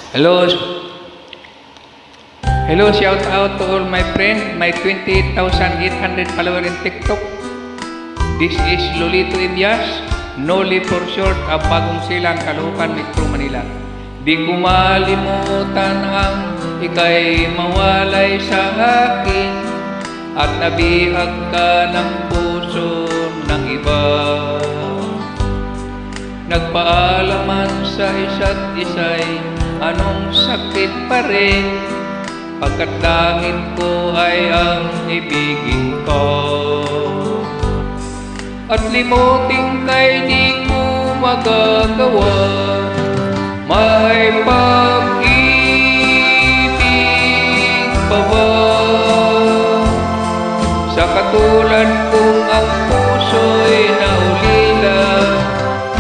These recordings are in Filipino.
Hello, hello, shout out to all my friend, my 28,800 followers in TikTok. This is Lolito Indias, Noli for short, ang Bagong Silang, Caloocan, Metro Manila. Di ko malimutan ang ika'y mawalay sa akin at nabihag ka ng puso ng iba. Nagpaalaman sa isa't isa'y anong sakit pa rin, pagkat langit ko ay ang ibigin ko. At limutin kay di ko magagawa, may pag-ibig pa ba? Sa katulad kong ang puso'y naulila,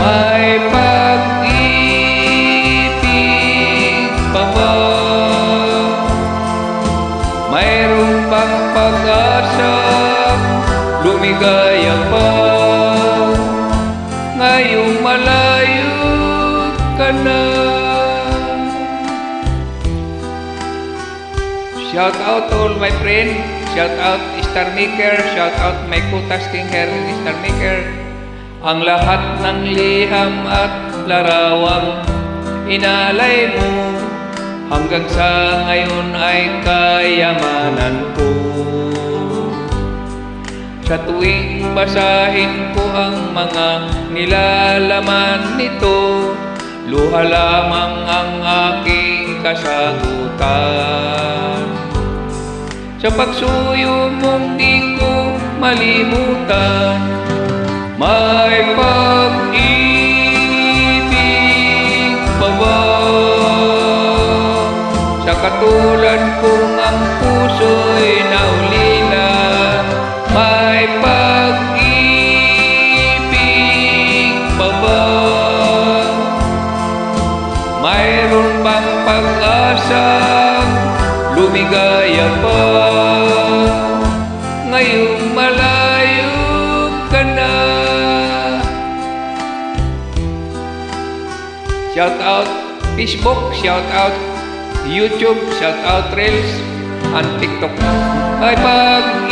may pag-ibig pa ba? Mayroon bang pag-asa, lumigaya pa? Ngayong malayo ka na. Shout out to all my friend, shout out Star Maker, shout out my co-tasking here in Star Maker. Ang lahat ng liham at larawang inalay mo, hanggang sa ngayon ay kayamanan ko. Sa tuwing basahin ko ang mga nilalaman nito, luha lamang ang aking kasagutan. Sa pagsuyo mong di ko malimutan, may pag-ibig pa ba? Sa katulad kong ang puso'y naulila, may pag-ibig pa ba? Mayroon bang pag-asang lumigaya pa? Ngayong malayo ka na. Shout out Facebook, shout out YouTube, shout out Reels, and TikTok. May pag-ibig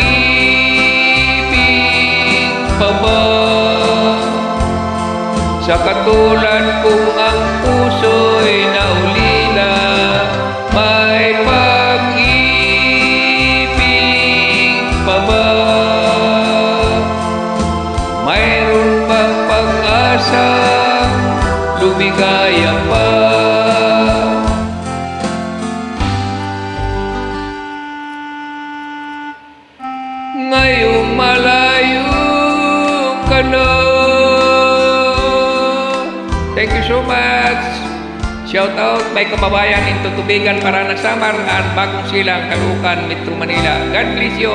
pa ba? Sa katulad kong ang puso'y naulila, may pag-ibig pa ba? Mayroon bang pag-asa, lumigaya pa? Ngayong malayo ka na. Thank you so much. Shout out may kababayan in Tutubigan, Paranaque, Samar, at Bagong Silang, Caloocan, Metro Manila. God bless you.